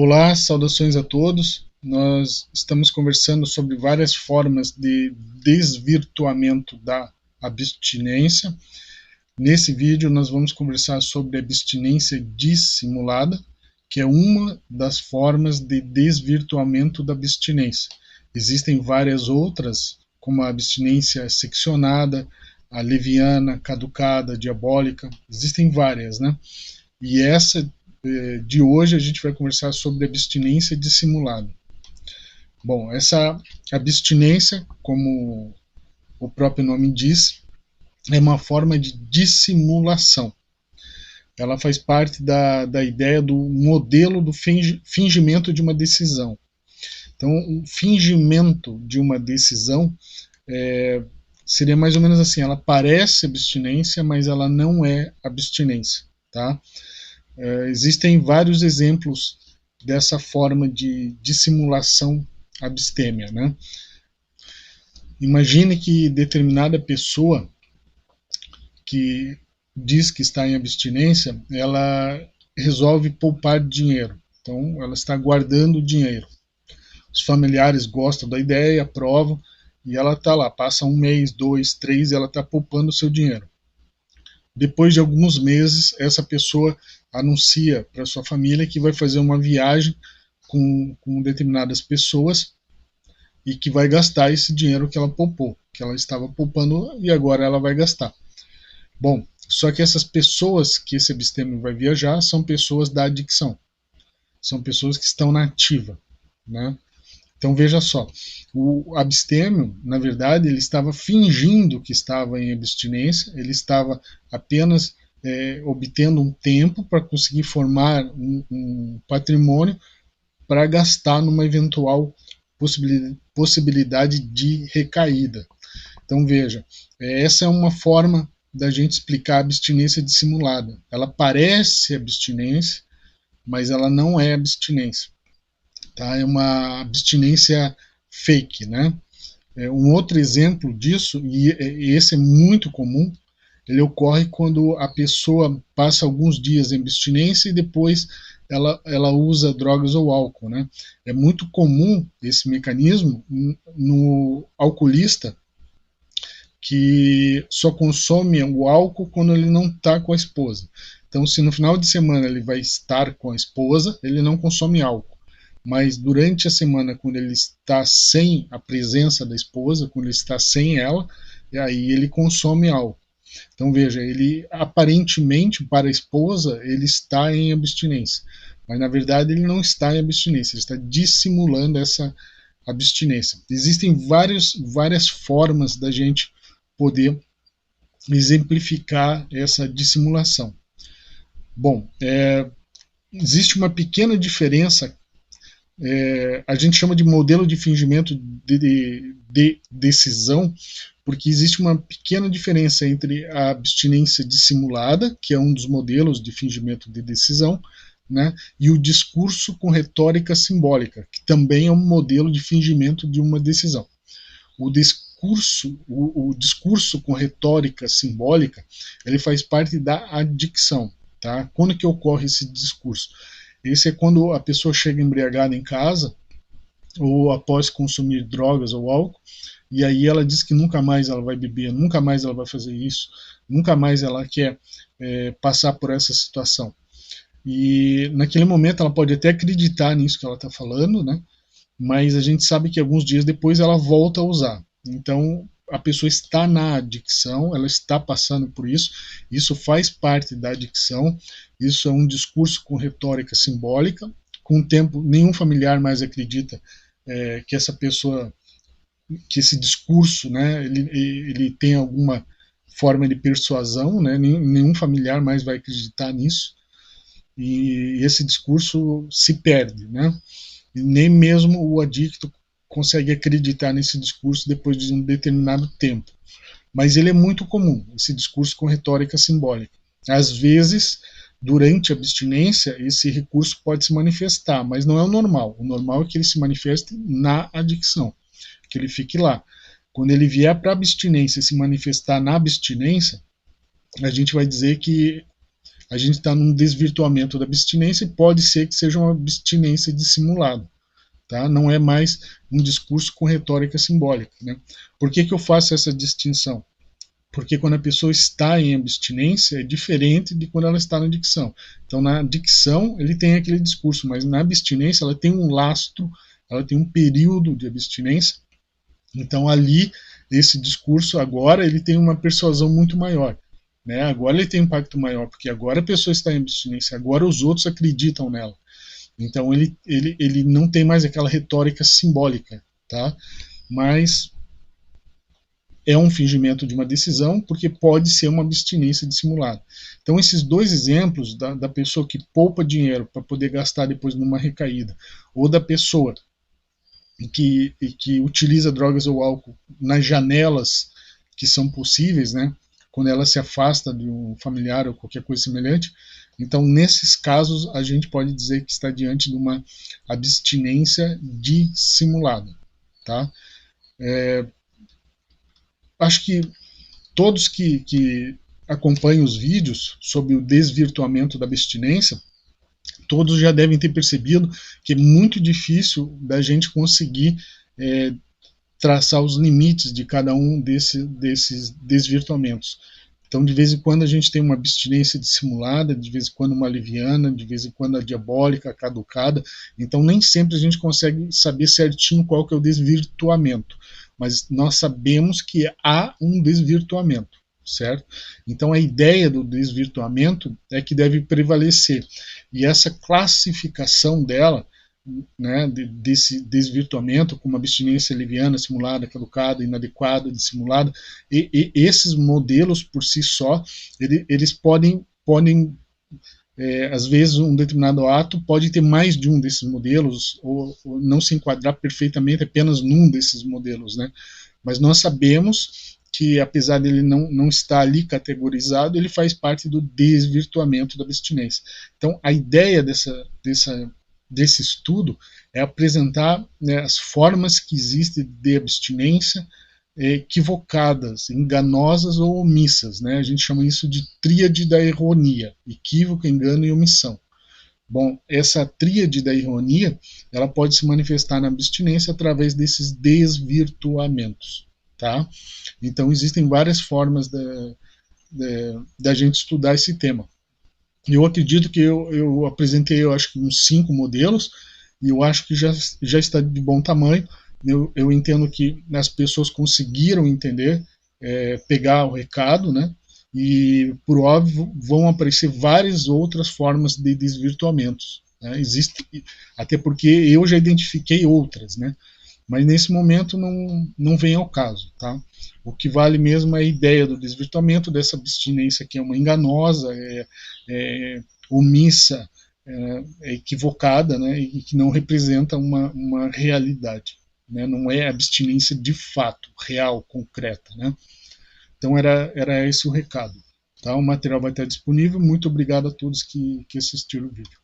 Olá, saudações a todos. Nós estamos conversando sobre várias formas de desvirtuamento da abstinência. Nesse vídeo, nós vamos conversar sobre abstinência dissimulada, que é uma das formas de desvirtuamento da abstinência. Existem várias outras, como a abstinência seccionada, a leviana, caducada, diabólica. Existem várias, né? E essa de hoje a gente vai conversar sobre abstinência dissimulada. Bom, essa abstinência, como o próprio nome diz, é uma forma de dissimulação. Ela faz parte da ideia do modelo do fingimento de uma decisão. Então, o fingimento de uma decisão seria mais ou menos assim: ela parece abstinência, mas ela não é abstinência, tá? Existem vários exemplos dessa forma de dissimulação abstêmia, né? Imagine que determinada pessoa que diz que está em abstinência, ela resolve poupar dinheiro. Então, ela está guardando dinheiro. Os familiares gostam da ideia, aprovam, e ela está lá, passa um mês, 2, 3, e ela está poupando o seu dinheiro. Depois de alguns meses, essa pessoa anuncia para sua família que vai fazer uma viagem com determinadas pessoas e que vai gastar esse dinheiro que ela poupou, que ela estava poupando e agora ela vai gastar. Bom, só que essas pessoas que esse abstêmio vai viajar são pessoas da adicção, são pessoas que estão na ativa, né? Então veja só, o abstêmio, na verdade, ele estava fingindo que estava em abstinência, ele estava apenas obtendo um tempo para conseguir formar um patrimônio para gastar numa eventual possibilidade de recaída. Então veja, essa é uma forma da gente explicar a abstinência dissimulada. Ela parece abstinência, mas ela não é abstinência. Tá? É uma abstinência fake, né? Um outro exemplo disso, e esse é muito comum, ele ocorre quando a pessoa passa alguns dias em abstinência e depois ela usa drogas ou álcool, né? É muito comum esse mecanismo no alcoolista que só consome o álcool quando ele não está com a esposa. Então, se no final de semana ele vai estar com a esposa, ele não consome álcool. Mas durante a semana, quando ele está sem a presença da esposa, quando ele está sem ela, aí ele consome álcool. Então veja, ele aparentemente para a esposa ele está em abstinência, mas na verdade ele não está em abstinência, ele está dissimulando essa abstinência. Existem várias formas da gente poder exemplificar essa dissimulação. Bom, existe uma pequena diferença. A gente chama de modelo de fingimento de decisão, porque existe uma pequena diferença entre a abstinência dissimulada, que é um dos modelos de fingimento de decisão, né, e o discurso com retórica simbólica, que também é um modelo de fingimento de uma decisão. O discurso com retórica simbólica, ele faz parte da adicção. Tá? Quando que ocorre esse discurso? Esse é quando a pessoa chega embriagada em casa ou após consumir drogas ou álcool, e aí ela diz que nunca mais ela vai beber, nunca mais ela vai fazer isso, nunca mais ela quer passar por essa situação. E naquele momento ela pode até acreditar nisso que ela está falando, né? Mas a gente sabe que alguns dias depois ela volta a usar. Então a pessoa está na adicção, ela está passando por isso faz parte da adicção, isso é um discurso com retórica simbólica. Com o tempo, nenhum familiar mais acredita que essa pessoa, que esse discurso, né, ele tem alguma forma de persuasão, né, nenhum familiar mais vai acreditar nisso, e esse discurso se perde, né, e nem mesmo o adicto consegue acreditar nesse discurso depois de um determinado tempo. Mas ele é muito comum, esse discurso com retórica simbólica. Às vezes, durante a abstinência, esse recurso pode se manifestar, mas não é o normal. O normal é que ele se manifeste na adicção, que ele fique lá. Quando ele vier para a abstinência e se manifestar na abstinência, a gente vai dizer que a gente está num desvirtuamento da abstinência e pode ser que seja uma abstinência dissimulada. Tá? Não é mais um discurso com retórica simbólica. Né? Por que eu faço essa distinção? Porque quando a pessoa está em abstinência é diferente de quando ela está na dicção. Então, na dicção, ele tem aquele discurso, mas na abstinência, ela tem um lastro, ela tem um período de abstinência. Então, ali, esse discurso, agora, ele tem uma persuasão muito maior. Né? Agora ele tem um impacto maior, porque agora a pessoa está em abstinência, agora os outros acreditam nela. Então, ele não tem mais aquela retórica simbólica, tá? Mas é um fingimento de uma decisão, porque pode ser uma abstinência dissimulada. Então, esses dois exemplos da pessoa que poupa dinheiro para poder gastar depois numa recaída, ou da pessoa que utiliza drogas ou álcool nas janelas que são possíveis, né? Quando ela se afasta de um familiar ou qualquer coisa semelhante. Então, nesses casos, a gente pode dizer que está diante de uma abstinência dissimulada, tá? Acho que todos que acompanham os vídeos sobre o desvirtuamento da abstinência, todos já devem ter percebido que é muito difícil da gente conseguir traçar os limites de cada um desses desvirtuamentos. Então, de vez em quando a gente tem uma abstinência dissimulada, de vez em quando uma leviana, de vez em quando a diabólica, a caducada. Então, nem sempre a gente consegue saber certinho qual que é o desvirtuamento. Mas nós sabemos que há um desvirtuamento, certo? Então, a ideia do desvirtuamento é que deve prevalecer. E essa classificação dela, né, desse desvirtuamento, como abstinência leviana, simulada, caducada, inadequada, dissimulada, e esses modelos por si só, eles podem às vezes um determinado ato pode ter mais de um desses modelos, ou não se enquadrar perfeitamente apenas num desses modelos, né? Mas nós sabemos que, apesar dele não estar ali categorizado, ele faz parte do desvirtuamento da abstinência. Então, a ideia desse estudo é apresentar, né, as formas que existem de abstinência equivocadas, enganosas ou omissas. Né? A gente chama isso de tríade da ironia: equívoco, engano e omissão. Bom, essa tríade da ironia, ela pode se manifestar na abstinência através desses desvirtuamentos. Tá? Então, existem várias formas da gente estudar esse tema. Eu acredito que eu apresentei, eu acho que uns 5 modelos, e eu acho que já está de bom tamanho. Eu entendo que as pessoas conseguiram entender, pegar o recado, né? E, por óbvio, vão aparecer várias outras formas de desvirtuamentos. Né? Existe, até porque eu já identifiquei outras, né? Mas nesse momento não vem ao caso. Tá? O que vale mesmo é a ideia do desvirtuamento, dessa abstinência que é uma enganosa, omissa, equivocada, né? E que não representa uma realidade. Né? Não é abstinência de fato, real, concreta. Né? Então era esse o recado. Tá? O material vai estar disponível. Muito obrigado a todos que assistiram o vídeo.